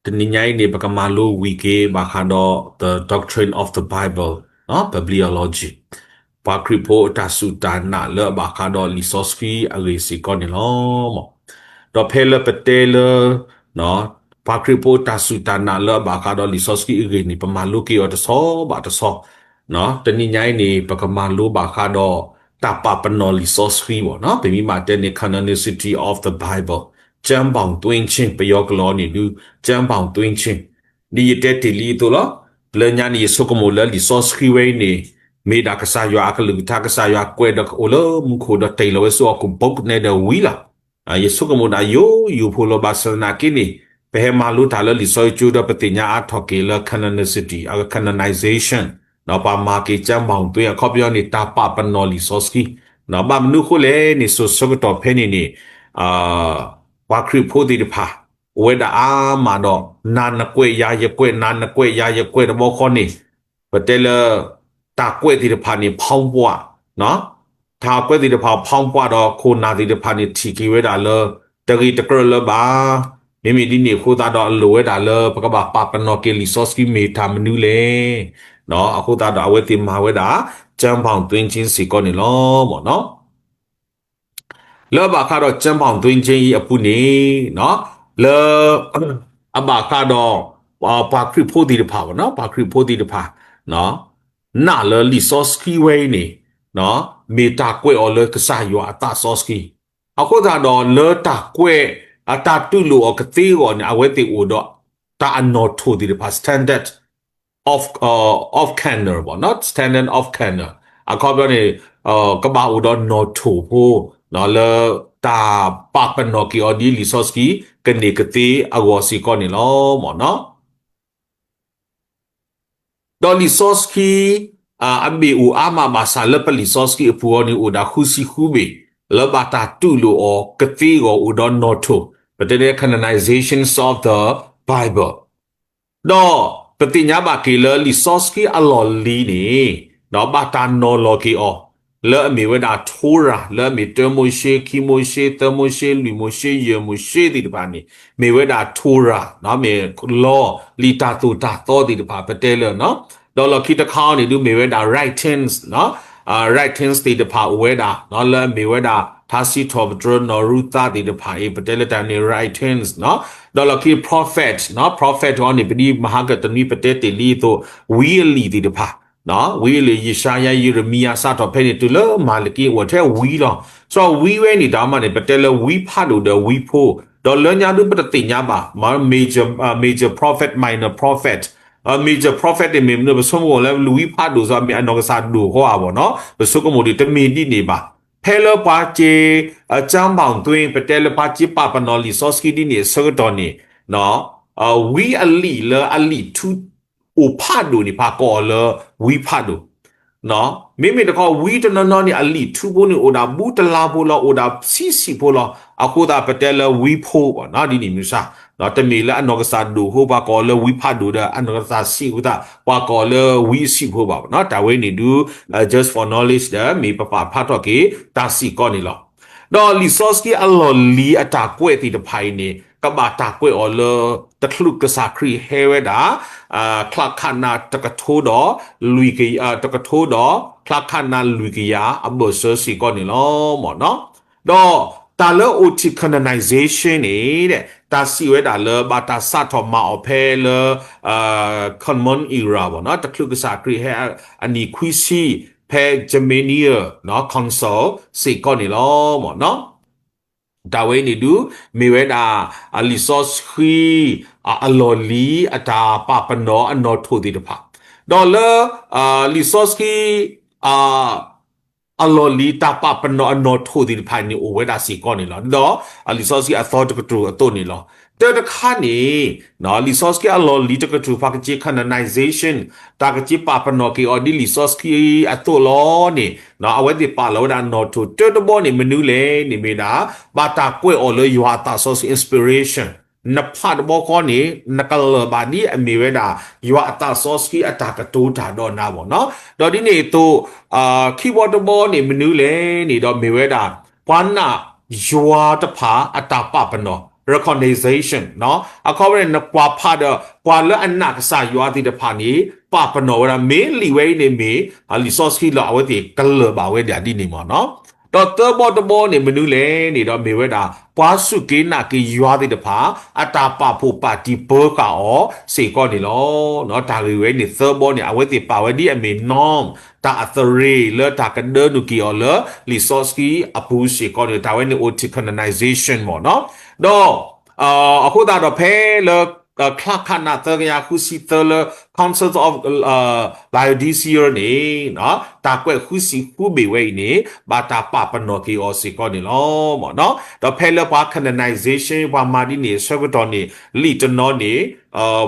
the ninyai ni bakamalu wiki bakado the doctrine of the Bible bibliology pakripo tasutana le bakado lisoski agisi konilo mo do pele petele no pakripo tasutana le bakado lisoski igini pamalu ki otaso bataso no the ninyai ni bakamalu bakado tapa pano lisoski mo no pemi mate ni canonicity of the Bible ကျမ်းပေါင်တွင်းချင်းပယောကလောနေလူကျမ်းပေါင်တွင်းချင်းဒီတဲ့တီလီတူလောလညာနီဆုကမိုလလီဆော့စခီဝဲနေမေဒါကဆာယောအကလူတာကဆာယောကွဲဒအိုလမခိုဒတေလောဆောကုပုတ်နေဒဝီလာယေဆုကမိုဒါယိုယူဖိုလောဘာဆနာကိနီဘယ်မှာလူတာလလီဆောချူဒပတိညာအထောက်ကေလ canonicity အ canonization နော်ပါမာကေကျမ်းပေါင်တွင်းအခေါ်ပြောနေတာပပနော်လီဆော့စကီနော်ဘာမနုခိုလေနေဆုဆုကတော့ဖဲနေနေဝါခရဖိုဒီတဖာဝဲဒါအာမာတော့နာနကွေရာရကွေနာနကွေရာရကွေတော့ခေါနေပတဲလတာကွေဒီတဖာနေဖောင်းပွားနော်တာကွေဒီတဖာဖောင်းပွားတော့ခိုနာဒီတဖာနေထီကီဝဲဒါလတဂီတကရလဘာမိမိဒီနေခိုတာတော့လိုဝဲဒါလပကဘာပပနောကေလီဆော့စကီမေတာမနူလေနော်အခုတာတော့အဝဲတင်မာဝဲဒါကျမ်းဖောင်တွင်းချင်းစီကောနေလောပေါ့နော်လောဘခါတော့ကျမ်းပေါင်တွင်ချင်းဤအပူနေနော်လောအဘခါတော့ပါခရဖိုဒီတဖာပေါ့နော်ပါခရဖိုဒီတဖာနော်နာလလီဆော့စကီဝဲနေနော်မေတာကွဲ့အော်လကဆာယောအတာဆော့စကီအခုသာတော့လောတာကွဲ့အတာတူလိုကတိကောအဝဲတိအိုတော့တာအနော်ထိုဒီတဖာ standard of canner ပေါ့နော် standard of canner အခုပြောနေကဘာအိုတော့ not to ဖို့နော်လတာပပနော်ကီအော်ဒီလီဆော့စကီကနေကတိအဝစီကောနေလောမောနော်ဒေါ်လီဆော့စကီအမေဦးအမဘာဆာလပလီဆော့စကီအပူအော်နီဦးဒါခုစီခုဘေလဘတာတူလိုအော်ကတိကိုဦးတော့ not to but the canonizations of the Bible တော့ပတိညာဘာကီလလီဆော့စကီအလော်လီနေနော်ဘာတာနော်လော်ကီအော်လဲအမေဝဒါထိုးရာလဲအမေတမိုရှိခီမိုရှိတမိုရှိလူမိုရှိယမိုရှိဒီတပါနေမေဝဒါထိုးရာနော်မေလောလီတာတူတာတော်ဒီတပါပတဲလဲနော်ဒေါ်လခိတခေါနေดูမေဝဒါ writings နော်writings ဒီတပါဝဲဒါနော်လဲမေဝဒါသာစီထောဘဒရနော်ရူတာဒီတပါအေပတဲလဲတန်နေ writings နော်ဒေါ်လခိ prophet နော် prophet ဟောနေပဒီမဟာကတနီပတဲတေလီတော့ really ဒီတပါနော်ဝီလေယေရှာယယေရမီယာစတော့ဖဲနေတူလမာလကီဝထဲဝီလောဆိုဝီဝဲနေတာမှနေပတဲလဝီဖတ်လို့ဒဝီဖိုဒေါ်လညာဒုပတတိညာပါမ major prophet minor prophet major prophet တွေမြေမဆုံးကိုလည်းလူဝီဖတ်လို့ဆိုအနောကစားဒူဟောပါနော်ဘဆုကမိုဒီတမီဒီနေပါဖဲလပါချေအချမ်းပေါင်တွင်ပတဲလပါချေပပနော်လီဆော့စကီဒီနေဆောတော်နေနော်ဝီအလီလအလီ2အိုဖတ်လို့နေပါကောလဝီဖတ်လို့နော်မိမိတကောဝီတနော်နေအလီ2ဘုန်နေအိုဒါဘူးတလာဖို့လောအိုဒါစီဖို့လောအခုဒါပတဲလဝီဖို့ပေါ့နော်ဒီနေမျိုးစားနော်တမီလာအနောကစားဒူဟိုပါကောလဝီဖတ်လို့တဲ့အနောကစားစီဥဒါပါကောလဝီစီဖို့ပါနော်ဒါဝဲနေဒူ just for knowledge ဒါမိပပဖတ်တော့ကေတာစီကောနေလောတော့လီဆော့စကီအလော်လီအတာကွဲ့တီတဖိုင်နေကဘာတာကွဲ့အော်လတခလုကစားခရီဟဲဝဲဒါคลักขนาตะกะโทดอลุยกีตะกะโทดอคลักขนาลุยกียาอเบเซอร์สีก่อนนี่ล้อหมอเนาะดอตาเลโอทิ canonization นี่တဲ့ตาစီဝဲတာလေဘာတာစတော်မအဖဲလေcommon era ပေါ့เนาะတခလုကစားခရီဟဲအနီခွီစီဖဲဂျမီနီယာเนาะ console စီก่อนนี่ล้อหมอเนาะဒါဝဲနေတူမေဝဲတာအလီဆော့ခီအလော်လီအတာပပနောအနော်ထိုဒီတဖာဒေါ်လာလီဆော့ခီအလော်လီတာပပနောအနော်ထိုဒီတဖာနေအိုဝဲတာစီကောနေလောဒေါ်လီဆော့ခီအသောတကတူအတုနေလောတဲ့တခါနေနော်လီဆော့ခီအလော်လီတကတူဖာကချီ canonization တာကချီပပနောကီအော်ဒီလီဆော့ခီအတုလောနေနော်အဝဲဒီပါလောဒါနော်ထိုတဲ့တဘောနေမနူးလေနေမေတာဘာတာကွဲ့အော်လေယွာတာဆော့ inspiration နဖတ်ဘောကောနေနကလဘာဒီအမီဝဲတာယွာတာဆော့စကီအတာကတိုးတာတော့နာဘောနော်တော့ဒီနေတော့keyboard ဘောနေမနူးလေနေတော့မီဝဲတာပွားနာယွာတဖာအတာပပနော recognition เนาะเขาเป็นกว่าพาดกว่าละอันนักสายอยู่ที่เดพานี้ป้าปนว่าเมลีเวเนี่ยเมresource ที่เราเอาไว้ที่กันเลยบ่าวไว้เดี๋ยวนี้มั้งเนาะตอเตอร์บอเนี่ยมันนู่นเลยนี่เราเมเวดาปาสุกินักอยู่ที่เดพาอัตราป้าผู้ปฏิเปิกอ๋อสิ่งก่อนนี่ล้อเนาะตาลีเวเนี่ยเตอร์บอเนี่ยเอาไว้ที่ป่าไว้ที่อเมน้องตาอัตรีเลอตากันเดินนุกี้อ๋อเลอ resource ที่อภูสิ่งก่อนเนี่ยตาไว้ใน OT canonization มั้งเนาะดอအခုတော့ဖဲလคลักขนาดเตอร์ยาคุซิเตอร์ Council of Biodiversity นี่เนาะตากวยคุซิคูเบเวนี่บาตาปาปนอกีออสิก็นี่ล้อหมอเนาะတော့ဖဲလပွား canonization ပွားမာဒီนี่ဆကတော်นี่လီတနော်นี่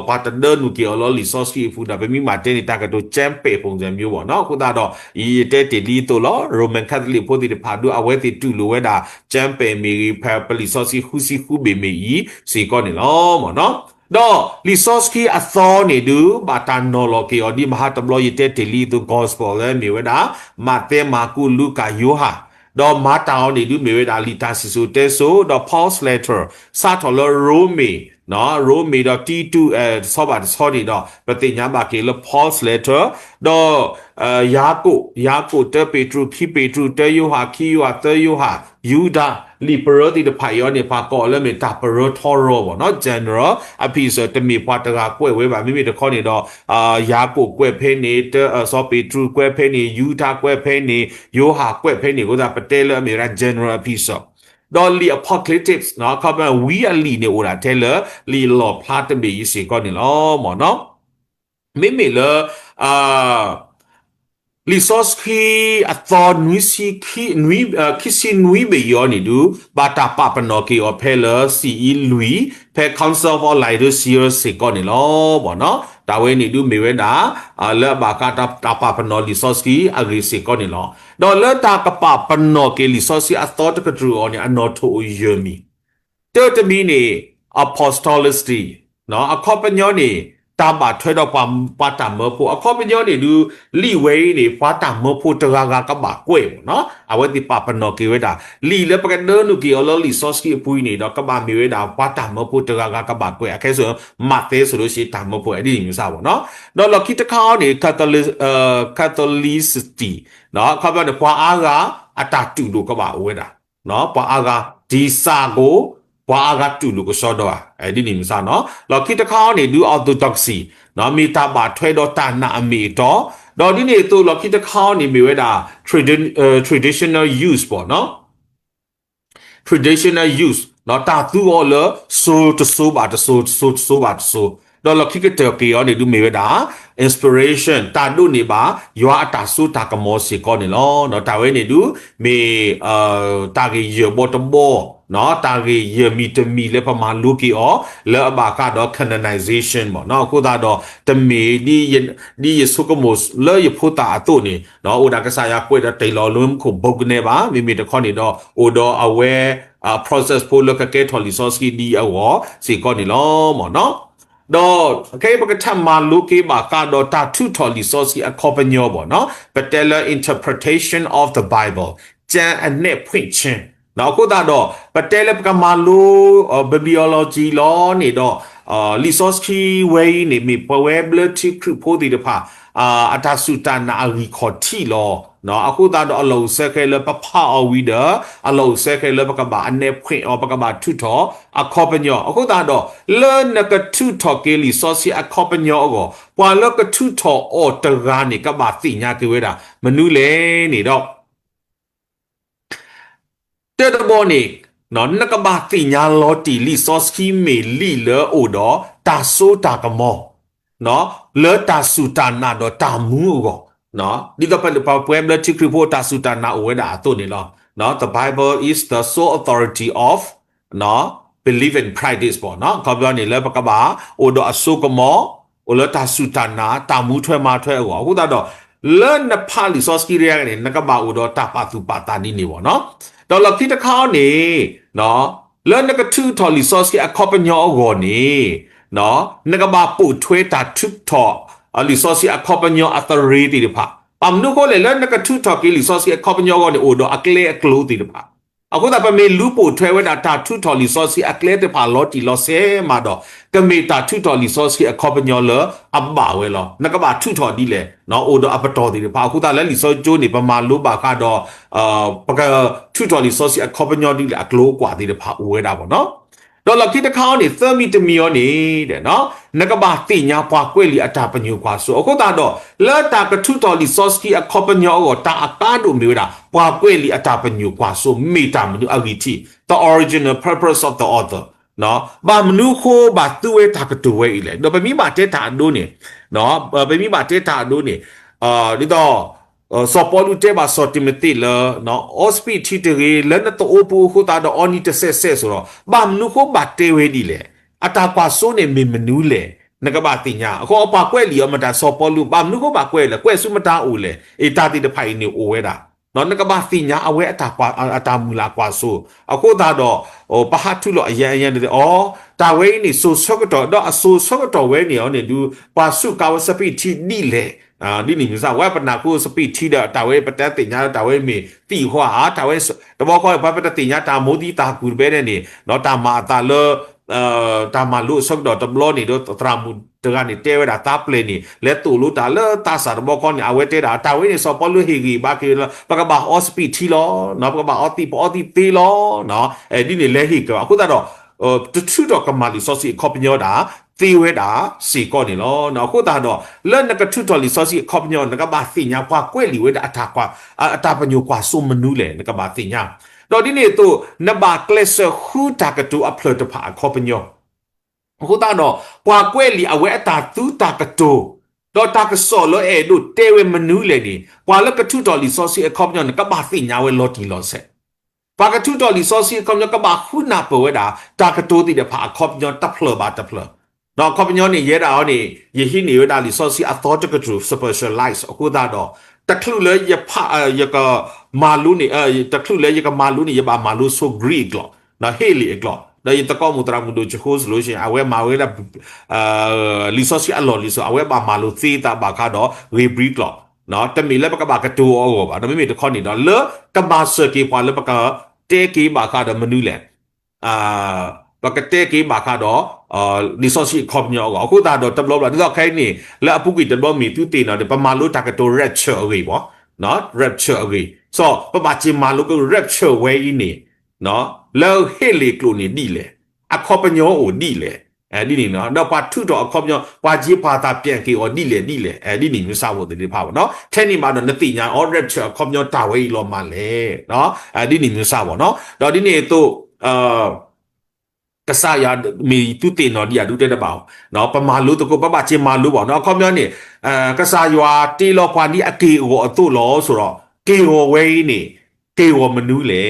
ဘတ်เดอร์နူကီအော်လီဆော့စကီဖူဒါပဲမိမာတဲနေတာကတော့ချမ်ပေပုံစံမျိုးပေါ့နော်ခုဒါတော့ဤတဲတီလီတိုလောရိုမန်ကက်သလစ်ပိုဒီဖာဒူအဝဲတီတူလိုဝဲတာချမ်ပေမီဖာပလီဆော့စကီခူစီခူဘေမီစီကောနေလောပေါ့နော်တော့ resource key အသောနေတူဘာတန်နော်လော်ကီအော်ဒီမဟာတဘလောယတဲတီလီတို gospel လဲမြေဝဲတာမာတဲမာကူလူကာယိုဟာတော့မာတောင်းနေတူမြေဝဲတာလီတာစီဆိုတဲဆိုတော့ Paul's letter စာတော်လောရိုမေနော်ရိုမီတော့ T2 ဆောပါဆောဒီတော့ပတိညာဘာကေလ Paul's letter တော့ယာကုတပေထရုခိပေထရုတေယိုဟာခိယွာတေယိုဟာယူဒာလီပရောဒီတဖိုင်ယောနေပါကောလဲမေတာပရောထောရောပေါ့နော် general အပိစတမီပွားတကကွဲ့ဝဲပါမိမိတခေါနေတော့ယာကုကွဲ့ဖဲနေဆောပေထရုကွဲ့ဖဲနေယူဒာကွဲ့ဖဲနေယိုဟာကွဲ့ဖဲနေကိုသာပတဲလဲမေရာ general အပိစดอลลีอพอคลิปส์เนาะเขาเป็นวิอาลีเนี่ยโอราเทเลลีหลอพลาดเบย์สิก่อนนี่ล้อหมอเนาะไม่มีเลยresource คีอัตอนนุยซีคีนุยคิซินุยเบยอนี่ดูบาตาปาปนอกีอเพลซีอีลุยเพคอนเซิร์ฟอลไลเดอร์ซีสิก่อนนี่ล้อบ่เนาะตาเวนี่ดูมีเวดาเลบากาตาปาปนอ resource คีอริสิก่อนนี่ล้อดอลเลตากปาปนอกี resource อัตอตกตรูอนี่อนอโทเยมีเตอร์ตมีนี่ apostolicity เนาะอคอปญอนี่ตาบาထွဲတော့ပွားတာမဖို့အခေါ်ပညောနေလူလိဝဲနေပွားတာမဖို့တရာကဘာကွဲ့ပေါ့နော်အဝတိပပနောကေဝဲတာလီလေပကဒနုကီအလောလီဆော့စကီပူနေတော့ကဘာမီဝဲတာပွားတာမဖို့တရာကဘာကွဲ့အခဲဆိုမတ်သေးဆိုလို့ရှိတာမဖို့အဲ့ဒီမျိုးစားပေါ့နော်တော့လခိတခေါနေCatholicity နော်ခဘာတဲ့ပွားအားကအတတူလို့ကဘာဝဲတာနော်ပွားအားကဒီစာကိုပွားအားကတူလို့ကိုစောတော့အဲ့ဒီနေမျိုးစားနော်လောခိတခေါနေဒူ orthodoxy နော်မိတာဘာထွဲတော့တာနာအမီတော့ဒီနေသူလောခိတခေါနေမြဲတာ traditional use ပေါ့နော် traditional use နော်တာသူော်လဆိုပါတော့လခိကတဲ့ကေောနေဒူမြဲတာ inspiration တာဒုနေပါရွာအတာဆိုတာကမောစီကောနေလောနော်တာဝဲနေဒူမေတာကေရဘောတဘောနော်တာကေယမီတမီလေပမာလူကီအောလေအဘာကတော့ canonization ပေါ့နော်ကိုသာတော့တမီဒီယဆုကမို့လေယဖို့တာအတုနေနော်အိုဒါကစားရကွေတဲ့တေလောလုံးကိုဘုတ်ကနေပါမိမိတခေါနေတော့အိုတော့ aware process ဖို့လကကေထော်လီဆော့စကီဒီအောစီကောနေလောမော်နော်တော့ခေပကထမလူကေဘာကတော့တာထုထော်လီဆော့စကီအခေါ်ပညောပေါ့နော် particular interpretation of the Bible ကျန်အနဲ့ဖွင့်ခြင်းနောက်ခုတော့ပတဲလပကမာလို bibliology လောနေတော့resource key way နေမိ probability ဖို့ဒီတဖာအတဆုတနာအရီခေါ်တီလောနော်အခုတော့အလုံးစခဲလပပအဝီဒအလုံးစခဲလပကဘာအနေဖွင့်ပကဘာထုထောအခေါ်ပညောအခုတော့လဲနကထုထောကေ resource အခေါ်ပညောကိုပွာလကထုထောအော်တရာနေကဘာသိညာကေဝဲတာမနုလေနေတော့เตอร์บอนิกนอนนักบาติญาลอติลิซอสคีเมลีเลอโอดอตาโซตากมอเนาะเลอตาสุตานาดอตามูโกเนาะดิตอเปลปาเปมเลติคริโพตาสุตานาโอเวดาตุนี่ลอเนาะ the Bible is the sole authority of เนาะ believe and practice บ่เนาะเขาบอกนี่เลปะกบาโอดออโซกมอโอเลตาสุตานาตามูထွဲมาထွဲโอအခုတော့လဲနဖာလီဆော့စကီရီယာနေနကဘာโอดอตาปาตุปาตานี่นี่บ่เนาะတော့လခိတခေါနေနော်လဲနကထူထော်လီဆော့စကီအခေါပညောဂောနေနော်နကဘာပုထွဲတာထုထော်လီဆော့စကီအခေါပညောအသရီတီတဖာပမ်နုကိုလဲနကထူထော်ကီလီဆော့စကီအခေါပညောဂောနေအိုတော့အကလေအကလိုတီတဖာ အခုဒါပမေလူပိုထွဲဝဲတာတာထုထော်လီစောစီအကလဲတပါလော်တီလော်ဆဲမှာတော့ကမေတာထုထော်လီစောစီအခေါပညောလအဘဝဲလောနကဘာထုထော်ဒီလေနော်အိုဒအပတော်ဒီပါအခုဒါလဲလီစောကျိုးနေပမာလို့ပါကတော့ပကထုထော်လီစောစီအခေါပညောဒီလေအကလိုကွာဒီလေပါဝဲတာပေါ့နော်တော့လကိတခေါနေသမီတမီယောနေတဲ့နော်နကဘာတိညာပွားကွဲလီအတာပညုကွာဆိုအခုတာတော့လာတာကထုတော်လီစောစကီအခေါပညောကိုတာအကားတို့မျိုးတာပွားကွဲလီအတာပညုကွာဆိုမိတာမနုအဂီတီ the original purpose of the author နော်ဘာမနုခိုးဘာသူဝဲတာကတူဝဲလေတော့ပမိမာတက်တာဒိုးနေနော်ပမိမာတက်တာဒိုးနေဒီတော့စောပေါ်လူတဲပါစောတိမတိလနော်အော့စပီတီတရီလန်တော့အပူခိုတာတော့အော်နီတဆက်ဆက်ဆိုတော့ဘာမနုခိုးဘာတဲဝဲဒီလေအတာကွာဆိုးနေမမနူးလေနကဘာတင်ညာအခုအပါကွဲလီရောမတာစောပေါ်လူဘာမနုခိုးဘာကွဲလေကွဲစုမတာအိုလေအေတာတိတဖိုင်နေအိုဝဲတာနော်နကဘာတင်ညာအဝဲအတာကွာအတာမူလာကွာဆိုအခုဒါတော့ပဟာထုလို့အရန်အရန်တဲ့အော်တာဝဲနေဆိုဆော့ကတော့တော့အဆိုဆော့ကတော့ဝဲနေအောင်နေသူပါစုကာဝစပီတီနီလေဒီနေမျိုးစားဝဲပနာကိုစပီတီတာဝဲပတက်တင်ညာတာဝဲမီတီဟွာတာဝဲတဘောခေါ်ဘာပတက်တင်ညာတာမိုဒီတာကူပဲနေနော်တာမာတာလောတာမာလို့ဆော့တော့တဘလောနေတော့တရာမူတကနေတဲဝဲတာတာပလေနေလက်တူလို့တာလောတာစာတဘောခေါ်နေအဝဲတဲတာတာဝဲနေစောပေါ်လို့ဟီဂီဘာကေပကဘာအော့စပီတီလောနော်ပကဘာအော်တီတေလောနော်ဒီနေလဲဟီကအခုတော့တထူတော့ကမာလီစောစီခေါပညောတာသေဝဲတာစီကောနေလောနော်ခုတာတော့လဲနကထူတော်လီစောစီခေါပညောနကဘာသိညာကွာကွဲလီဝဲတာအထာကွာအတာပညောကွာစုမနူးလေနကဘာသိညာတော့ဒီနေ့တော့နဘာကလစ်ဟူတာကတူအပလော့တဖာခေါပညောခုတာတော့ကွာကွဲလီအဝဲအတာသူတာကတူတော့တာကစောလောအဲတို့တဲဝဲမနူးလေဒီကွာလကထူတော်လီစောစီခေါပညောနကဘာသိညာဝဲလော်တီလော်ဆက်ปากทุตอลิซอซีคอมยอกบาหุนาเปวดาตากตูติเดพาคอมยอตัพลบาตัพลนอคอมยอนี่เยดานี่ยหินี่เวดาลิซอซีอธอตกตรูสเปเชียลไลซ์อกูดาดอตะคลุเลยยพายกมาลุนี่ตะคลุเลยยกมาลุนี่ยบามาลุโซกรีกลอนะเฮลิกลอdaยตะกอมุตรามุโดจโคสโลชินอเวมาเวดาลิซอซีอลอลิซออเวบามาลุซีตาบาคาดอเรบรีกลอနော်တမီလည်းပကဘာကတူအောပါဒါပေမဲ့တခေါနေတော့လကဘာစကေပွာလည်းပကတဲကေဘာခါတော့မနူးလဲပကတဲကေဘာခါတော့ဒီဆိုစီခေါပညောကအခုဒါတော့တဘလောလာဒီတော့ခိုင်းနေလက်အပုကိတဘမီသူတေနော်ပမာလို့တကတို rapture အဝေးပေါ့နော် rapture အဝေးဆိုပပချီမာလို့က rapture ဝဲကြီးနေနော်လောဟေလီကလိုနေဒီလေအခေါပညောကိုဒီလေဒီနေနော်တော့ပါထုတော့အခေါပညောပွာကြီးပါတာပြန်ကေအော်ဒီလေဒီနေမျိုးစားဖို့ဒီဖာပေါ့နော်ထဲနေမှာတော့နတိညာ all rapture ခေါပညောတာဝဲကြီးလောမှာလေနော်ဒီနေမျိုးစားပေါ့နော်တော့ဒီနေတော့ကဆာယာမီတူတင်နော်ဒီယာဒူတဲ့တပေါ့နော်ပမာလို့တကောပပချင်းမာလို့ပေါ့နော်ခေါမျောနေကဆာယွာတီလောခွာဒီအကေကိုအတုလောဆိုတော့ကေဝဝဲနေကေဝမနူးလေ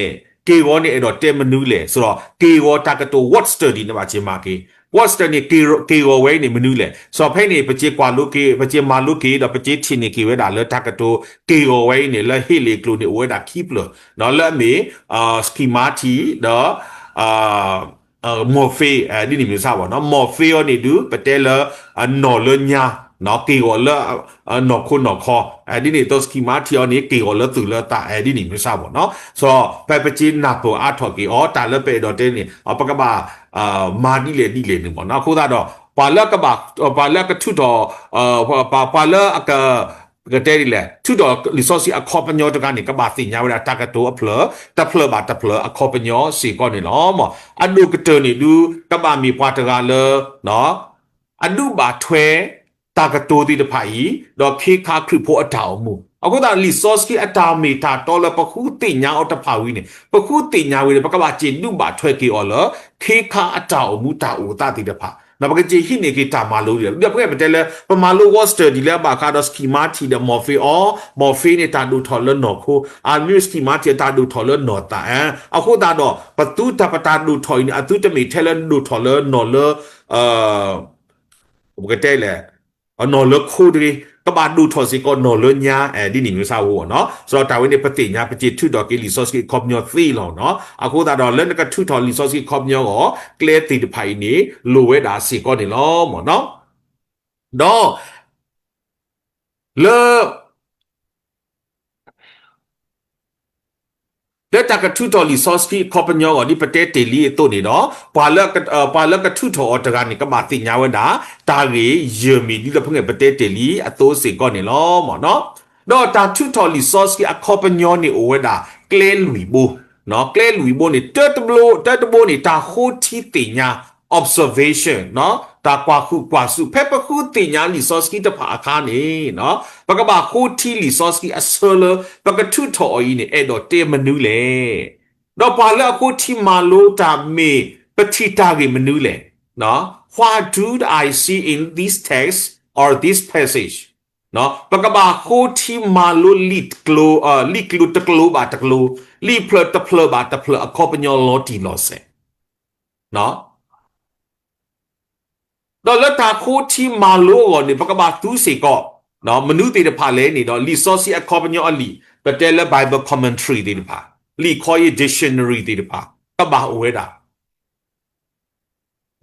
ကေဝနေအဲ့တော့တဲမနူးလေဆိုတော့ကေဝတာကတို what study နပါချင်းမာကေ what study ကေဝဝဲနေမနူးလေဆိုတော့ဖိနေပချေကွာလို့ကေပချေမာလို့ကေတော့ပချေထင်းနေကေဝဲတာလဲတာကတိုကေဝဝဲနေလဲဟေလေကလိုနေဝဲတာ keep လို့နော်လဲမေschemati တော့မော်ဖေဒီနေမျိုးစားပါနော်မော်ဖေရောနေတူပတဲလနော်လညာနော်ကေကိုလနော်ခုနော်ခေါ်ဒီနေတော့စကီမာတီယောနေကေကိုလသူလတာဒီနေမျိုးစားပါနော်ဆိုတော့ပပချီနာပိုအထော်ကေအော်တာလပေတော့တင်းနေပကဘာမာဒီလေဒီလေနေပေါ့နော်ခုသာတော့ပါလကထုတော့ပါလကကတဲ့လေသူတော့ resource အခေါပညောတကနေကဘာသိညာဝတာတကတိုအဖလတဖလဘာတဖလအခေါပညောစီကောနေလောမအဒုကတနေလူကဘာမီပွားတကလနော်အဒုဘာထွဲတကတိုဒီတဖိုင်တော့ခေခါခရဖို့အတောင်မူအခုဒါ resource ကအတာမီတာတော်လပခုတင်ညာအတဖာဝီနေပခုတင်ညာဝီပကဘာချေနုဘာထွဲကေအော်လခေခါအတောင်မူတာဦးတာတိတဖာ那不个这些那个大马路的，要不然不得了，不马路我是的了，把卡到 schematic 的莫非哦，莫非呢？大都讨论脑壳，啊，没有 schematic 大都讨论脑袋，啊，后大到不都大都讨论，啊，都这没讨论都讨论脑了，我个对了，脑了酷的。ก็บาดูทอสิก็นอลญาดินิมิซาโวเนาะสำหรับดาวเนี่ยปฏิญญาปฏิทุดอกรีซอสกิคอมญอซีหรอเนาะอะโคตาดอเล่นก็ทุทอรีซอสกิคอมญอก็เกลติดไผนี่ลูเวดาสิก็นี่ล้อหมอเนาะดอเล แล้วจากกระทุตอรีซอสที่คอปัญญาก่อนที่ประเทศเตลีตัวนี้เนาะปาเลิกกระทุตออตการนี่ก็มาติญญาวันดาตาเรเยมีนี่เราเพิ่งเห็นประเทศเตลีอตัวสิ่งก่อนนี่ล้อหมอเนาะดอตาทุตอรีซอสที่คอปัญญานี่โอเวดาเกลลุยบูเนาะเกลลุยบูนี่เตอร์ตบลูนี่ตาโคที่ติญญา observation เนาะตากว่าคู่กว่าสุเพปคู่ติญญารีซอสที่จะผ่าคานี่เนาะปากบาคู่ที่รีซอสที่อัสเซอร์ปากทุตออีนี่เอดอเตมนูเลเราพอแล้วคู่ที่มาโลตาเมปฏิตากิมนูเลเนาะ What do I see in this text or this passage เนาะปากบาคู่ที่มาโลลิกลูตะกลูบาตะกลูลิเพลตะเพลบาตะเพลอคอปญญโลตีโลเซเนาะดอลตาคู่ที่มาโลก่อนนี่ปากบาตูสิก็เนาะมนุษย์ที่จะพาเลนี่ดอลิซอสีอคอปญญอลีประเทศ Bible commentary ที่จะพาลีคอย dictionary ที่จะพาก็บาโอเวดา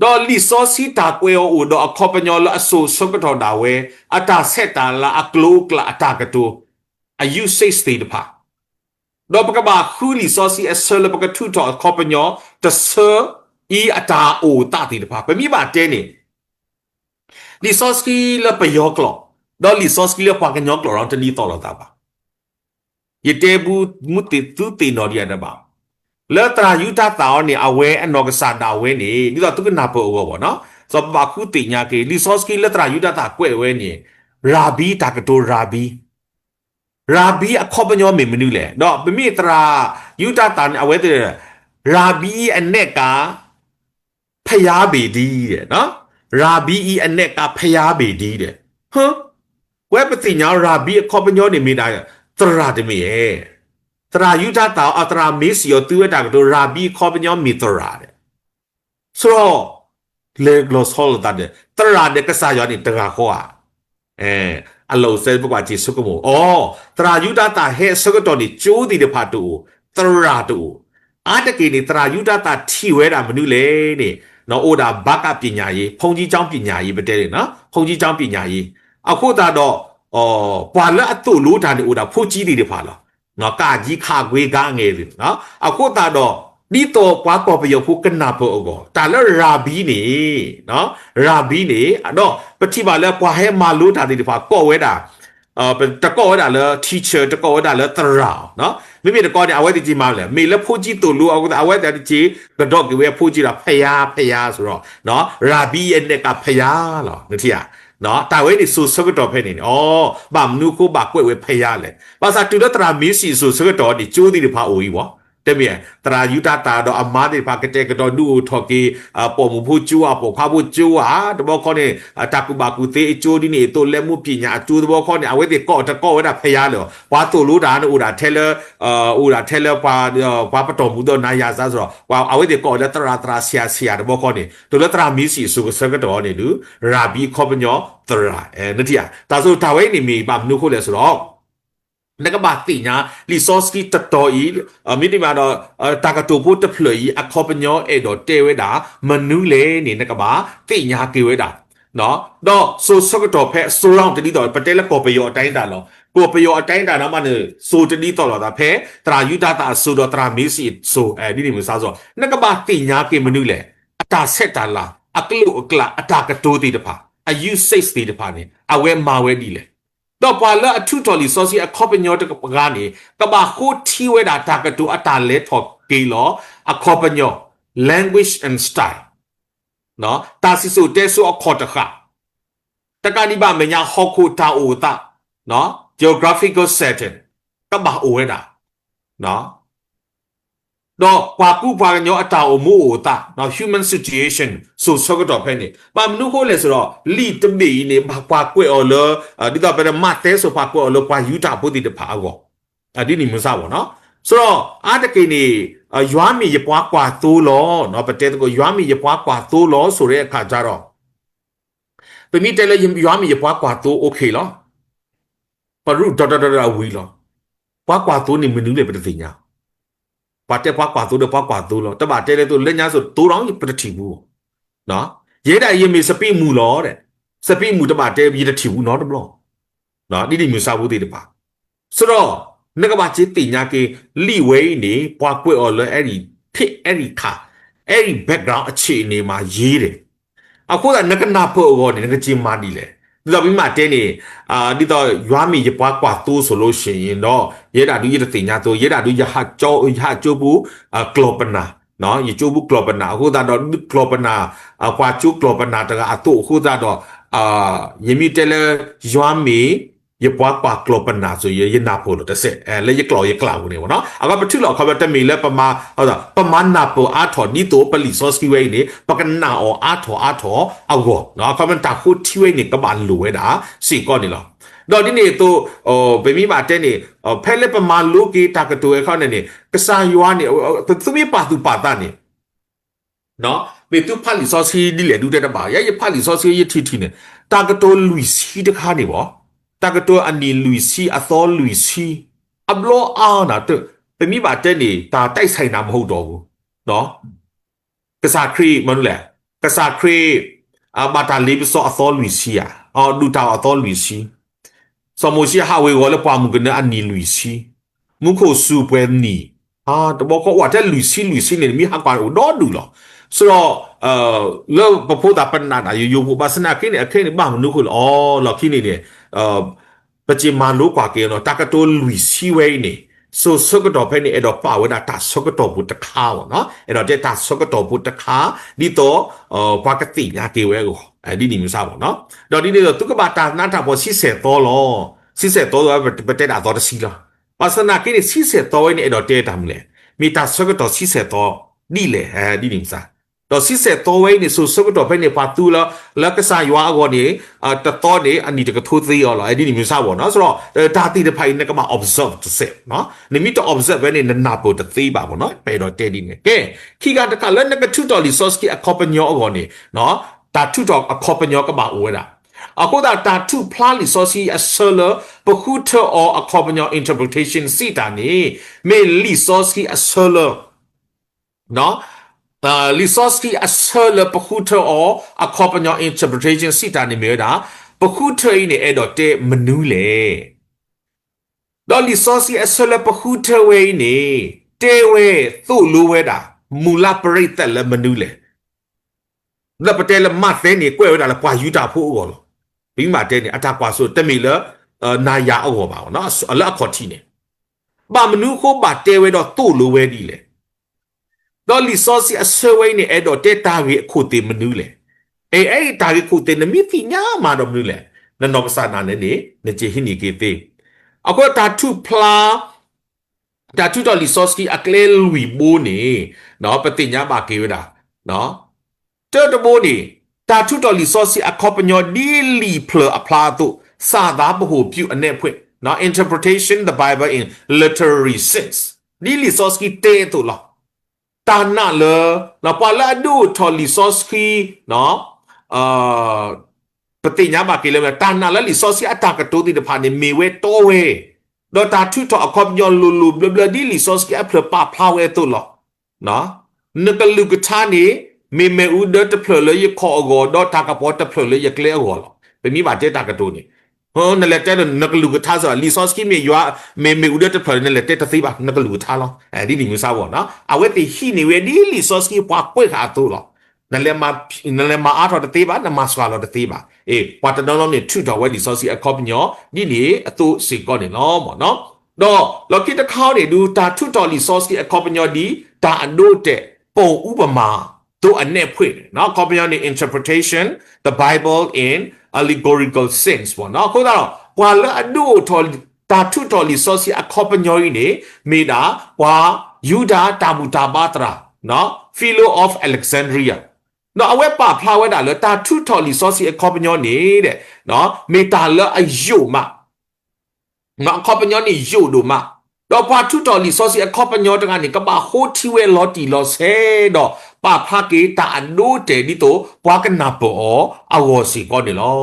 ดอลิซอสีตากเวออูดอคอปญญอละอสูสกตอดาเวอัตาเซตาละอักลูกละอัตากตูอายุเซสที่จะพาดอปากบาคูลิซอสีเอเซอร์ละปากทุตอคอปญญอตะเซออีอัตาโอตาที่จะพาเป็นมีบาเจนี่ลิซอสกีละไปยอกลอดอลิซอสกีละปากยอกลอเราจะนี่ต่อเราตาบะยเตบูมุติตุตินอดียนะบะแล้วตรายุตาตาวเนี่ยเอาเวอนอกษาดาวเวนี่เราต้องนับเอาไว้เนาะสบบาคุติญาเกลิซอสกีละตรายุตาตาเกวเวนี่ราบีตากตัวราบีอคอบญอเมมนูเลยเนาะเป็นมีตรายุตาตาเนี่ยเอาเวตัวราบีอันเนกาพยาเบดีเนาะราบีอันเนกาพยาเบดีฮะเว็บติญาราบีคอปญอเนี่ยมีได้ตราเดมีเอตรายุทธาตาอัตรามิสยตัวดักตัวราบีคอปญอมีตราเดสโรเลกลอสฮอลตัดเดตราเดกษายอนี่ตราข้อเอออัลโลเซบกว่าจิสุกโมอ๋อตรายุทธาตาเฮสกตอนี่จูดีเดพาตูตราตูอาตะกีนี่ตรายุทธาตาที่เวดามนุเลยนี่နော်အိုဒါဘကပညာရေးဖုန်ကြီးเจ้าပညာရေးပဲတဲ့နော်ဖုန်ကြီးเจ้าပညာရေးအခုဒါတော့ပွာလက်အတုလို့တာနေအိုဒါဖို့ကြီးတွေဖာလားနော်ကာကြီးခါခွေးကားငယ်တယ်နော်အခုဒါတော့ဒီတော့ပွာပေါ်ပယဖို့ကနာဖို့အောဒါလည်းရာဘီနေနော်ရာဘီနေအဲ့တော့ပတိပါလဲပွာဟဲမာလို့တာတွေဖာကော့ဝဲတာเป็นตะกอได้เลย teacher ตะกอได้เลยตราเนาะไม่มีตะกอเนี่ยเอาไว้ที่จีมาเลยมีแล้วพูดจีตัวรู้เอาไว้แต่จีกระดอกกี่เว้พูดจีละพยาสุดเนาะราบีเอ็นเนี่ยกับพยาหรอนึกที่อ่ะเนาะแต่ไว้ในสูตรสกัดต่อเพนี่อ๋อบามนูกูบักเว้พยาเลยภาษาตุลตรามีสีสูตรสกัดต่อดิจูดีพาโอ้ยวะแต่เมียตรายุตาตาดออามาดิพากเตกดอดูทอกีปอมุพูจัวปอพาพูจัวตะบอกเขาเนี่ยตากุบากุเตจูดินี่ตัวเลมุปิญญาจูตะบอกเขาเนี่ยเอาไว้ที่เกาะตะเกาะไว้ได้พยาเลยว่าตัวรู้ดานอุดาเทเลปาปตอมุดนายาซาสรว่าเอาไว้ที่เกาะแล้วตราเสียตะบอกเขาเนี่ยตัวละตรามีสีสุกสกัดต่อเนี่ยดูราบีคอปญอตรานั่นที่อ่ะแต่สุดท้ายนี่มีบามนูเขาเลยสรอนักบาติญารีซอสที่ตัดต่ออีมิติมาดตากตัวพูดตะเพลยอคอปญอเอดอเตเวดามนุเลนี่นักบาติญาเกเวดาเนาะดอโซสกตอเพโซรองตะดีดอปะเตละกอปยอไตดาลอกอปยอไตดานะมันโซตะดีตอลอดาเพตรายุตาตาโซดอตรามิสิโซนี่มันซาซอนักบาติญาเกมนุเลอตาเซตาลาอักลุอักลาอตากตัวติดพาอายุเซสติดพานี่อเวมาเวดีเลยต่อไปแล้วทุตอลิซอสีอคอปญอตะกะนี่กะบาโคที่เวดาตากะตุอตาเลทอกีลออคอปญอ language and style เนาะตาสิสุเตสุอคอตะคะตะกานิบาเมญาฮอคูตาโอตาเนาะ geographical setting กะบาโอเวดาเนาะดอกกว่ากูพากันยออัตาอมูโอตาเนาะ human situation สู่สกตอเพนี่บามนุโคเลสรอลีตบีนี่บากว่ากูออเลดิตอเป็นมาเตสพากูออเลกว่ายูตาปุติตพาอดินี่มุซาบ่เนาะสรออาตะกินี่ยวามียปวากว่าตูลอเนาะประเทศก็ยวามียปวากว่าตูลอဆိုတဲ့အခါကြတော့ပမိတဲလေยวามียปวากว่าตูโอเคลอปรุดดวีลอปวากว่าตูนี่มนุเลยปฏิญญาปาเตปากว่าตัวเดปากว่าตัวแล้วแต่บาเตเลยตัวเล่นยาสุดตัวร้องอยู่ประทิบูเนาะเยได้ยังมีสปีมูล้อเด้สปีมูตบาเตมีตะทิบูเนาะตบลอเนาะนี่มีซาบูติตบาสรอ那个把这底下给立为呢，包括了艾里配艾里卡艾里 background 切呢嘛耶的。အခုကနကနာဖို့ကိုနကကြီးမာဒီလေဒီတော့ပြီးမှတဲနေဒီတော့ရွာမီရပွားကွာတိုးဆိုလို့ရှိရင်တော့ရဲတာဒူရတဲ့ညာတိုးရဲတာဒူရဟာကြောကျိုးဘူးကလောပနာနော်ရကျိုးဘူးကလောပနာအခုတော့ကလောပနာကွာကျိုးကလောပနာတကအတူအခုတော့ယမီတဲလေရွာမီရပွားကွာကလောပနာဆိုရနာဖို့လို့တစ်ဆက်လေရကလောရကလောနေပေါ့နော်အခုပထုလောက်ခဘတမီလေပမာဟုတ်တာပမာနာပေါ်အာထော်ဒီတိုပလီဆော့စကီဝဲနေပကနာအောအာထော်အောက်ကောနော်ခမန်တာခုတီဝဲနေကဘာလူဝဲတာစီကောနေလောတော့ဒီနေ့တော့ဘေမီမာတဲနေဖဲလက်ပမာလူကီတာကတူရခေါနေကစားယွားနေသူမပါသူပါတာနေနော်ပေသူဖာလီဆော့စီဒီလေဒူတဲ့ပါရဖာလီဆော့စီရတီတီနေတာကတိုလူစီတခါနေပေါ့တာကတိုအနီလူစီအသောလူစီအဘလောအာနာတဲ့ပေမီမာတဲနေတာတိုက်ဆိုင်တာမဟုတ်တော့ဘူးနော်ကစားခရီမနူလေကစားခရီဘာတာလေးပစောအသောလူစီอ่ะဒူတာအသောလူစီสมมุติဟာဝေကိုလည်းပွားမှုကနေအနီလူစီမုခိုစုပွဲနီတဘောကဝတ်တဲ့လူစီနေမိဟာကွာတော့ဒူလောဆိုတော့လောပဖို့တာပနာတာယူဖို့ပါစနာကိနေအခင်းနေဘာမနုခိုလောခိနေနေပจิမာလို့ကွာကေနော်တကတိုလူစီဝဲနေဆိုစကတော့ဖဲနေအဲ့တော့ပါဝဒတာစကတော့ဘူးတခါပေါ့နော်အဲ့တော့တဲ့တာစကတော့ဘူးတခါဒီတော့ဘာကတိညာကေဝဲကိုဒီနေမျိုးစားပေါ့နော်တော့ဒီနေ့တော့သူကဘာတာနာတာပေါ်80တော့လော80တော့ဘတက်တာတော့စီလားပါစနာကိနေ80တော့ဝဲနေအဲ့တော့တဲ့တာမလဲမိတာစကတော့80တော့ဒီလေဒီနေစားတော့80တော့ဝဲနေဆိုစကတော့ဖဲနေပါတူလားလက်ကစားရွာကောနေတတော်နေအနီတကထိုးသေးရောလားအဲ့ဒီနေမျိုးစားပေါ့နော်ဆိုတော့ဒါတိတဖိုင်နေကမှ observe တစ်ဆက်နော်နေမိတော့ observe ပဲနေနာပေါ်တသေးပါပေါ့နော်ပဲတော့တဲ့ဒီနေကဲခိကတကလည်းနကထူတော်လီ source က accompany ကောနေနော်တာထူတော် accompany ကပါဝဲတာအခုဒါတာထူဖလားလီ source အဆလပခုထor accompany interpretation စီတာနေမေလီ source အဆလနော်Lisoski asala pakuta or accompany interpretation sita ni meda pakuta ini edote menule do lisoski asala pakuta we ni tewe tu luweda mula perita la menule la patela mathe ni kwe weda la kwa yuta phu go lo bi ma te ni ata kwa so temi la na ya awo ba no ala akhoti ni ba menu ko ba tewe do tu luwe di leတော့လီဆော့စီအဆွေးနေအဲ့တော့တက်တာကြီးအခုတည်မနူးလေအဲ့တာကြီးခုတည်နမီတိညာမှာတော့မနူးလေနော်ပစနာနဲ့နေချေဟိနီကေတေအခုတာထုဖလာတာထုတော့လီဆော့စီအကလေလူဘိုးနေနော်ပတိညာပါကေဝတာနော်တဲ့တဘိုးနေတာထုတော့လီဆော့စီအခေါပညောဒီလီဖလအဖလာတို့စာသားဘဟုပြုအနေဖွင့်နော် interpretation the bible in literary sense ဒီလီဆော့စီတေတို့လားตานะle la pala du tholi soski no patinya ba ke le ta na la li soski ataka to ti de pha ni me we to we do ta thu to akhop nyo lu bla bla di li soski a phla pa phla we to lo no ne ka lu ka tha ni me u de te phla le ye kho go do ta ka po te phla le ye kle go lo pe mi ba te ta ka to ni ne le te ne ka lu ka tha so li soski me ywa me u de te phla ne le te ta si ba ne ka lu ka tha lo di ni mu sa bo no a we ti hi ni we di li soski pa pwe kha to lo ne le ma a tho te ba na ma swa lo te ba pa ta no lo ni thu to we li soski a khop nyo ni ni a tu si ko ni lo mo no do lo ki ta khaw ni du ta thu to li soski a khop nyo di ta ando te po u pa ma to a ne phwe no khop nyo ni interpretation the bible in allegorical sense ပေါ့နော်ခုတော့ကွာလအဒိုထော်တာထုတော်လီဆောစီအခေါပညောကြီးနေမိတာကွာယူဒာတာဘူတာဘာတရာနော် Philo of Alexandria နော်အဝဲပါဖလာဝဲတာလတာထုတော်လီဆောစီအခေါပညောနေတဲ့နော်မိတာလအယုမနော်ခေါပညောနေယုတို့မတော့ပါထုတော်လီဆောစီအခေါပညောတကနေကပါဟိုတီဝဲလော်တီလော်ဆဲတော့ပါဖာကေတာအနိုးတဲ့ဒီတော့ဘွားကနာပေါ်အဝစီကောနေလော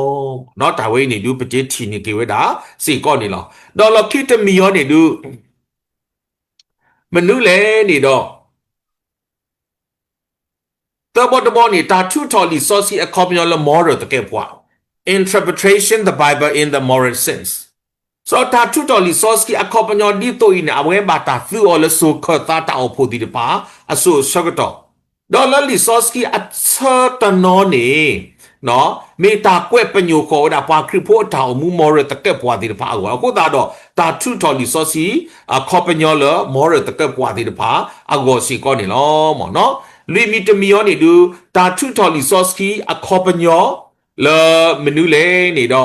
နော်တာဝဲနေဒူပတိချီနေကေဝဲတာစီကောနေလောတော့လခိတမီယောနေဒူမနုလဲနေတော့တဘောတဘောနေတာထုတော်လီဆောစီအခေါပညောလမောရတကဲဘွား interpretation the bible in the moral sense so ta tu to resource ki accompagno di to in awe ba ta fu o le so kho ta ta o pho di de pa aso so ko to do le resource ki a cha ta no ne no me ta kwe panyo ko da pa kri pho ta o mu more ta ke pwa di de pa wa ko ta do ta tu to resource ki accompagno le more ta ke pwa di de pa ago si ko ni lo mo no limit mi yo ni du ta tu to resource ki accompagno le menu le ni do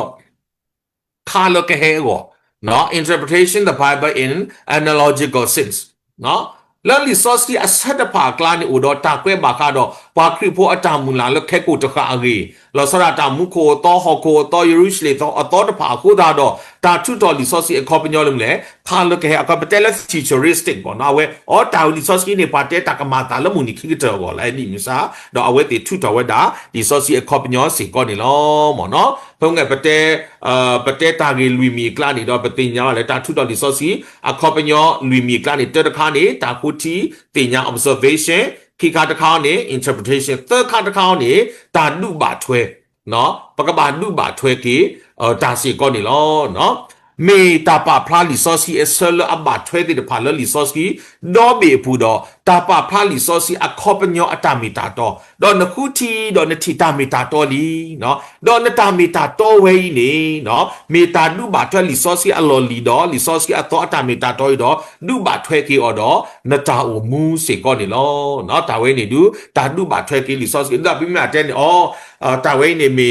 Kalokehego, no interpretation the Bible in analogical sense, no. Lali soski asada pa klani udo takwe bakado pa kripo atamula lo keko to ka agi lo sarata muko to hoko to Jerusalem to ato pa kuda do ta tu to li soski accompagnon le kaloke a kapitela futuristic bo na we o ta li soski ne pate takamata lo muni kito go la ni misa do awe te tu to we da li soski accompagnon si ko ni lo mo no phong nge pate ta gi lui mi klani do pate nya le ta tu to li soski accompagnon lui mi klani te ka ni ta ku ti nya observation ခိခါတစ်ခါနေ interpretation သခါတစ်ခါနေတာနုပါထွဲနော်ပကဘာနုပါထွဲကေတာစီကောနေလောနော်မေတာပါဖလာလီဆော့စီအဆလအဘထွဲတဲ့ဖာလလီဆော့စီဒေါ်ဘေပူတော့တာပါဖလာလီဆော့စီအခေါပညောအတမီတာတော့ဒေါ်နခုတီဒေါ်နတီတာမီတာတော့လီနော်ဒေါ်နတာမီတာတော့ဝဲနေနော်မေတာနုပါထွဲလီဆော့စီအလော်လီတော့လီဆော့စီအတော့အတမီတာတော့တော့နုပါထွဲကေအော်တော့နတာအိုမူစေကောနေလောနော်တာဝဲနေဒူတာနုပါထွဲကေလီဆော့စီဒါပြီးမြတ်တဲ့အော်တာဝဲနေမေ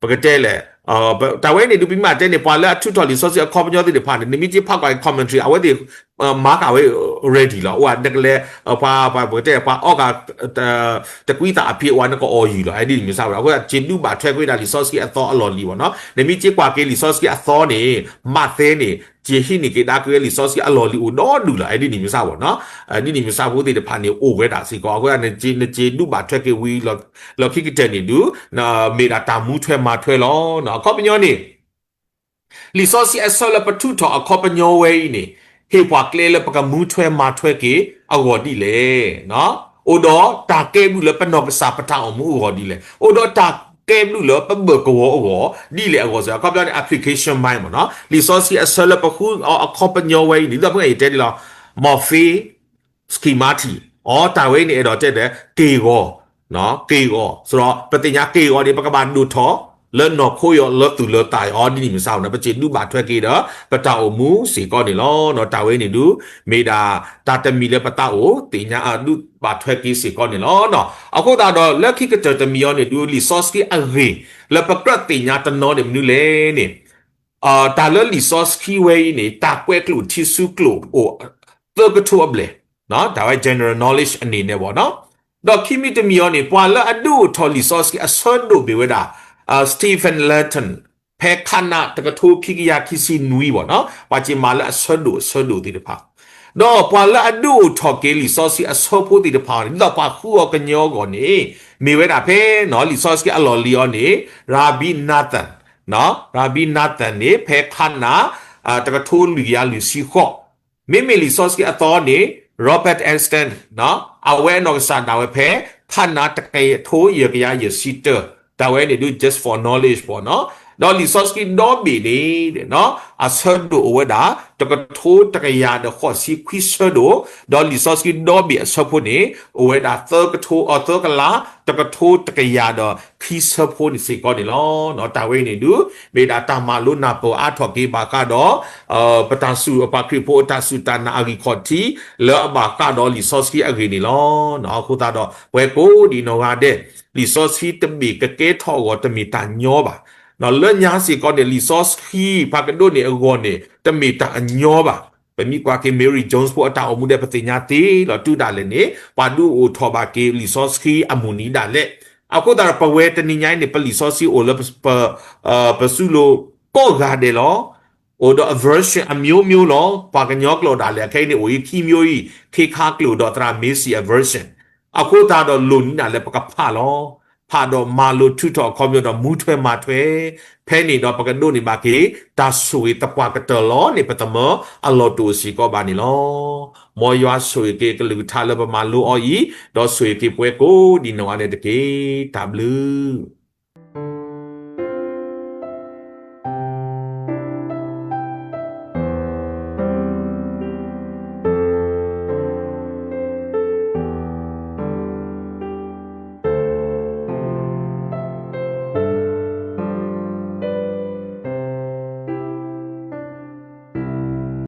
ပကတဲ့လေแต่ว่าเนี่ยดูพิมพ์เจเนี่ยพอแล้วทุกทอลิซอสคอมยอที่เดี๋ยวผ่านเนี่ยมีที่พักไว้คอมเมนต์รีเอาไว้เดี๋ยวมาร์กเอาไว้ ready แล้วว่าเด็กเลยพอปกติพอออกแต่กุยตาพี่วันนั้นก็ออยู่แล้วไอ้ดิไม่ทราบแล้วว่าจีนดูบาดแทรกกุยตาลิซอสที่อัตโตอลอลีวะเนาะเนี่ยมีที่กว่าเกลิซอสที่อัตโตเนี่ยมาเซเนี่ยจีฮินี่เกดาเกลิซอสที่อลอลีอุดอดูแล้วไอ้ดิไม่ทราบวะเนาะไอ้ดิไม่ทราบว่าเดี๋ยวผ่านเนี่ยโอ้เวดาสิก็ว่าเนี่ยจีนดูบาดแทรกกุยเราคิดกันเนี่ยดูนะเมดาตามูทเวมาทเวล้อเนาะข้อเป็นยังนี่ลิซอสีเอสเลปทุทออคอปญอเวนี่เฮปวากเลเลปกมูทเวมาทเวเกอวอดีเลเนาะโอดอตาเกบุเลปนอกสาปทาอมูอวอดีเลโอดอตาเกมlu le pa be ko wo di le ko sa ko bla application mai mo no resource as le pa khu accompany way ni la pwe te di la morphe schematic อ๋อตาเวนี่ดอเจเดเกโกเนาะเกโกဆိုတော့ပတိညာเกโกဒီပကဘာဒူထောလဲနော်ခိုးရလဲသူလဲတိုင်အော်ဒီမဆောင်နော်ပချေနုဘာထွက်ကေတော့ပတာအိုမူစီကောနေလောနော်တာဝဲနေဒူမေတာတာတမီလဲပတာအိုတင်ညာအဒုဘာထွက်ကေစီကောနေလောနော်အခုတာတော့လက်ခိကတတမီယောနေဒူလီဆော့စကီအရေလဲပကရတင်ညာတနော်နေမနူလဲနေတာလဲလီဆော့စကီဝဲနေတာကွဲကလူတီဆူကလူအိုတော့ကတူအဘလေနော်ဒါဝဲ general knowledge အနေနဲ့ပေါ့နော်တော့ခိမီတမီယောနေပွာလဲအဒူထော်လီဆော့စကီအဆွန်ဒိုဘေဝဒါStephen Layton แพ้ขนาดตะกะทูคิกยาคิซีนุยบ่เนาะว่าจิมาละสะดุติดพาดอปวาละอดูทอเกลิซอสอสอพูติดพานี่ดอปาคูอกะญอก่อนนี่มีเวดาเพเนาะลิซอสกอลอลีออนี่ราบีนาธันเนาะราบีนาธันนี่แพ้ขนาตะกะทูลุยาลุซีขอมิลิซอสกอตอนี่Robert Einstein เนาะเอาเวนอกซาดาเวเพขนาตะกะโทเยกยาเยซิเตอร์แต่ว่าเนี่ยดู just for knowledge พอเนาะดอลลิซอสกินดอบีนี่เนาะอาเซอร์ดูเวดาตะกะโทตะกะยาดข้อซีควิสเซอร์ดูดอลลิซอสกินดอบีอาเซอร์พูนี่เวดาเตอร์กะโทอเตอร์กะลาตะกะโทตะกะยาดควิสเซอร์พูนี่สิก่อนนี่เนาะเนาะตาเวนี่ดูเมดาตามาลุนาโปอาทอกีบากาดปะตาสุปะคริโปตาสุตานาอาริคอตีเลอบากาดอลิซอสกิอากินี่เนาะเนาะคูตาดเวโกดีโนกาเดresource ที่ตมีกะเกทอก็ตมีตาญอบ่ะเนาะเลื่อนยาสิก็เนี่ย resource ที่พากันโดเนี่ยก็เนี่ยตมีตาญอบ่ะเป็นมีกว่าเกเมรี่โจนส์พวกตาอมุเดปฏิญาติเราดูได้เลยเนี่ยปาดูโอทอบาเก resource ที่อมุนีได้เลยเอาก็ตาปะเวตนิยายเนี่ยเป็น resource โอเลปะสุโลก็กาเดลอโอดอ aversion อมิวลอปากันยอกโลได้เลยแค่เนี่ยโอ้ยขี้มิวอีขี้คากโลดอตราเมซี่ aversionအခုတာတော့လုံနေတာလည်းပကဖလောဖတော့မာလိုထုတော့ကွန်ပျူတာမူထွဲမာထွဲဖဲနေတော့ပကဒိုနေပါကေတာဆွေတပွားကတလောနေပတမအလောတူစီကောပါနေလောမော်ရွာဆွေကေကလူထားလပမာလိုအော်ဤတော့ဆွေကေပွဲကိုဒီနောအနေတကေတဘလူ